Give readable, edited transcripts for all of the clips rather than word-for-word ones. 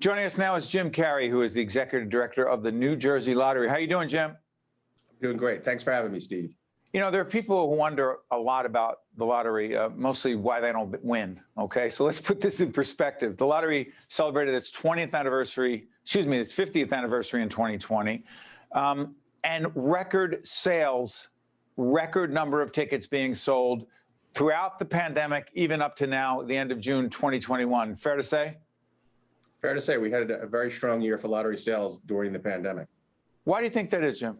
Joining us now is Jim Carey, who is the executive director of the New Jersey Lottery. How are you doing, Jim? I'm doing great. Thanks for having me, Steve. You know, there are people who wonder a lot about the lottery, mostly why they don't win. Okay, so let's put this in perspective. The lottery celebrated its 20th anniversary, its 50th anniversary in 2020, and record sales, record number of tickets being sold throughout the pandemic, even up to now, the end of June 2021. Fair to say? Fair to say we had a very strong year for lottery sales during the pandemic. Why do you think that is, Jim?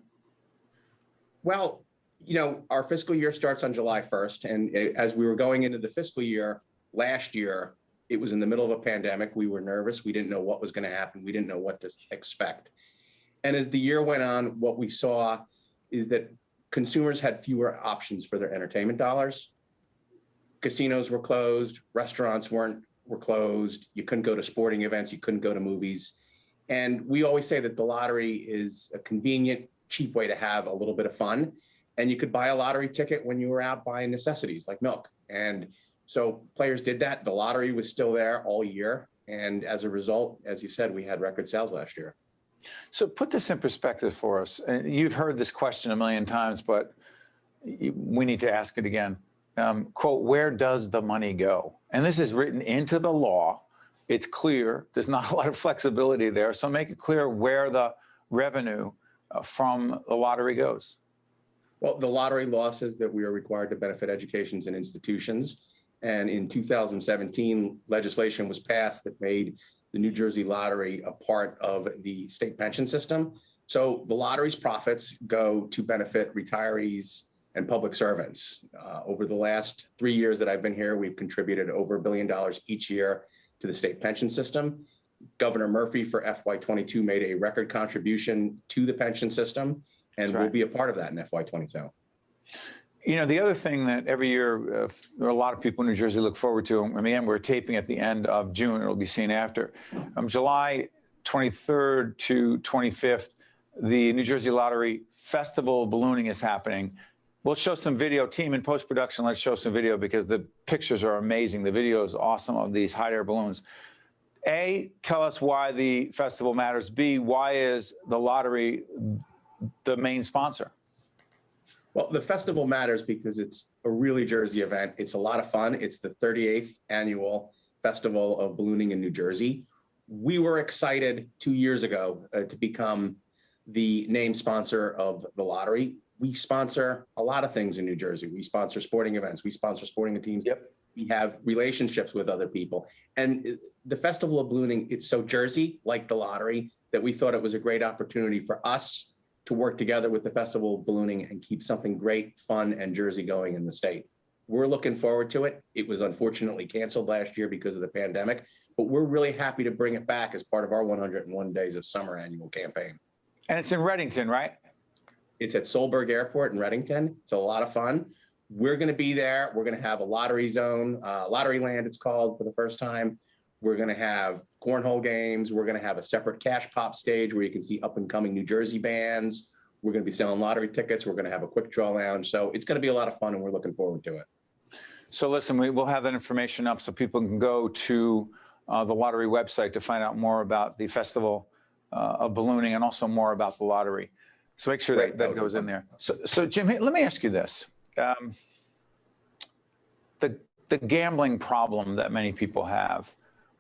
Well, you know, our fiscal year starts on July 1st. And as we were going into the fiscal year last year, it was in the middle of a pandemic. We were nervous. We didn't know what was going to happen. We didn't know what to expect. And as the year went on, what we saw is that consumers had fewer options for their entertainment dollars. Casinos were closed. Restaurants were closed. You couldn't go to sporting events. You couldn't go to movies. And we always say that the lottery is a convenient, cheap way to have a little bit of fun. And you could buy a lottery ticket when you were out buying necessities like milk. And so players did that. The lottery was still there all year. And as a result, as you said, we had record sales last year. So put this in perspective for us. You've heard this question a million times, but we need to ask it again. Quote, where does the money go? And this is written into the law. It's clear. There's not a lot of flexibility there. So make it clear where the revenue from the lottery goes. Well, the lottery law says that we are required to benefit educations and institutions. And in 2017, legislation was passed that made the New Jersey Lottery a part of the state pension system. So the lottery's profits go to benefit retirees and public servants. Over the last 3 years that I've been here, we've contributed over $1 billion each year to the state pension system. Governor Murphy for FY22 made a record contribution to the pension system, and we'll be a part of that in FY22. You know, the other thing that every year there are a lot of people in New Jersey look forward to, and again, we're taping at the end of June, it'll be seen after. July 23rd to 25th, the New Jersey Lottery Festival of Ballooning is happening. We'll show some video. Team in post-production, let's show some video because the pictures are amazing. The video is awesome of these hot air balloons. A, tell us why the festival matters. B, why is the lottery the main sponsor? Well, the festival matters because it's a really Jersey event. It's a lot of fun. It's the 38th annual Festival of Ballooning in New Jersey. We were excited 2 years ago to become the name sponsor of the lottery. We sponsor a lot of things in New Jersey. We sponsor sporting events. We sponsor sporting teams. Yep. We have relationships with other people. And the Festival of Ballooning, it's so Jersey, like the lottery, that we thought it was a great opportunity for us to work together with the Festival of Ballooning and keep something great, fun, and Jersey going in the state. We're looking forward to it. It was unfortunately canceled last year because of the pandemic, but we're really happy to bring it back as part of our 101 Days of Summer annual campaign. And it's in Reddington, right? It's at Solberg Airport in Reddington. It's a lot of fun. We're going to be there. We're going to have a lottery zone, Lottery Land it's called, for the first time. We're going to have cornhole games. We're going to have a separate cash pop stage where you can see up and coming New Jersey bands. We're going to be selling lottery tickets. We're going to have a quick draw lounge. So it's going to be a lot of fun and we're looking forward to it. So listen, we'll have that information up so people can go to the lottery website to find out more about the Festival of Ballooning and also more about the lottery. So make sure that goes in there. So Jim, let me ask you this. The gambling problem that many people have,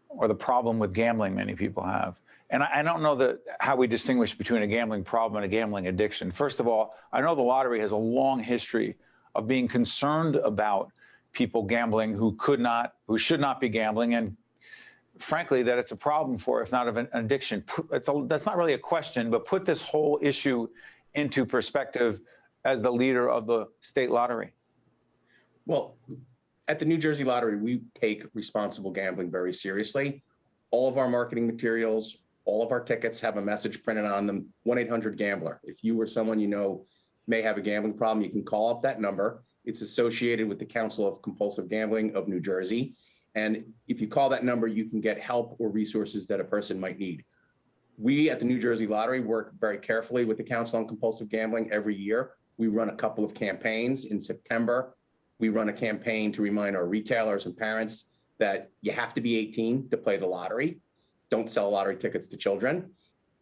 or the problem with gambling many people have, and I don't know how we distinguish between a gambling problem and a gambling addiction. First of all, I know the lottery has a long history of being concerned about people gambling who should not be gambling, and frankly, that it's a problem for, if not of an addiction. That's not really a question, but put this whole issue into perspective as the leader of the state lottery. Well, at the New Jersey Lottery, we take responsible gambling very seriously. All of our marketing materials, all of our tickets have a message printed on them, 1-800-GAMBLER. If you or someone you know may have a gambling problem, you can call up that number. It's associated with the Council of Compulsive Gambling of New Jersey. And if you call that number, you can get help or resources that a person might need. We at the New Jersey Lottery work very carefully with the Council on Compulsive Gambling every year. We run a couple of campaigns. In September, we run a campaign to remind our retailers and parents that you have to be 18 to play the lottery. don't sell lottery tickets to children.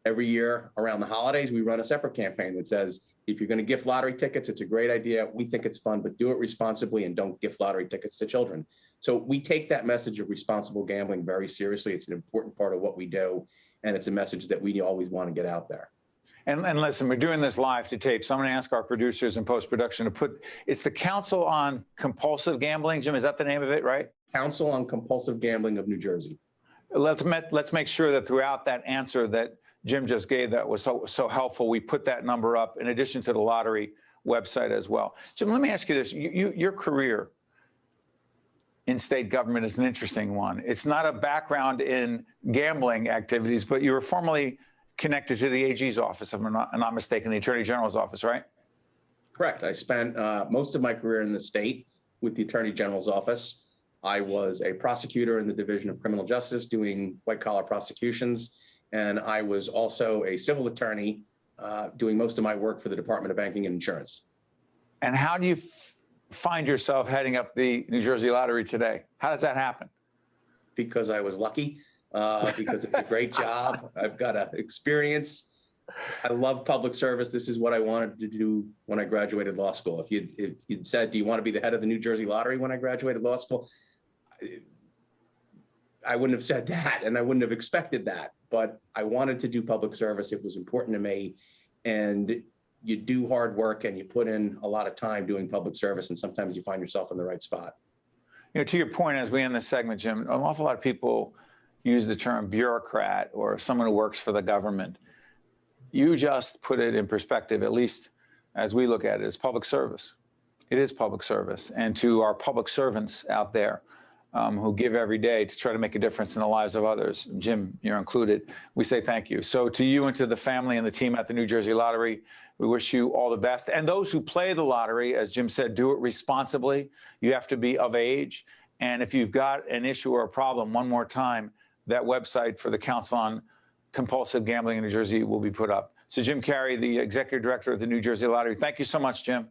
Every year around the holidays, we run a separate campaign that says, if you're going to gift lottery tickets, it's a great idea. We think it's fun, but do it responsibly and don't gift lottery tickets to children. So we take that message of responsible gambling very seriously. It's an important part of what we do, and it's a message that we always want to get out there. And listen, we're doing this live to tape, so I'm going to ask our producers in post-production to put, it's the Council on Compulsive Gambling, Jim, is that the name of it, right? Council on Compulsive Gambling of New Jersey. Let's make sure that throughout that answer that Jim just gave that was so helpful, we put that number up in addition to the lottery website as well. Jim, let me ask you this. Your career in state government is an interesting one. It's not a background in gambling activities, but you were formerly connected to the AG's office, if I'm not mistaken, the Attorney General's office, right? Correct. I spent most of my career in the state with the Attorney General's office. I was a prosecutor in the Division of Criminal Justice doing white-collar prosecutions, and I was also a civil attorney doing most of my work for the Department of Banking and Insurance. And how do you find yourself heading up the New Jersey Lottery today? How does that happen? Because I was lucky, because it's a great job. I've got experience. I love public service. This is what I wanted to do when I graduated law school. If you'd said, do you want to be the head of the New Jersey Lottery when I graduated law school? I wouldn't have said that, and I wouldn't have expected that, but I wanted to do public service. It was important to me, and you do hard work and you put in a lot of time doing public service, and sometimes you find yourself in the right spot. You know, to your point, as we end this segment, Jim, an awful lot of people use the term bureaucrat or someone who works for the government. You just put it in perspective, at least as we look at it, as public service. It is public service. And to our public servants out there, who give every day to try to make a difference in the lives of others. Jim, you're included. We say thank you. So to you and to the family and the team at the New Jersey Lottery, we wish you all the best. And those who play the lottery, as Jim said, do it responsibly. You have to be of age. And if you've got an issue or a problem, one more time, that website for the Council on Compulsive Gambling in New Jersey will be put up. So Jim Carey, the Executive Director of the New Jersey Lottery, thank you so much, Jim.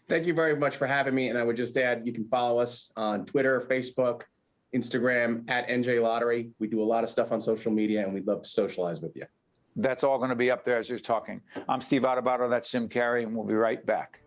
Thank you very much for having me. And I would just add, you can follow us on Twitter, Facebook, Instagram, at NJ Lottery. We do a lot of stuff on social media, and we'd love to socialize with you. That's all going to be up there as you're talking. I'm Steve Adubato. That's Jim Carey, and we'll be right back.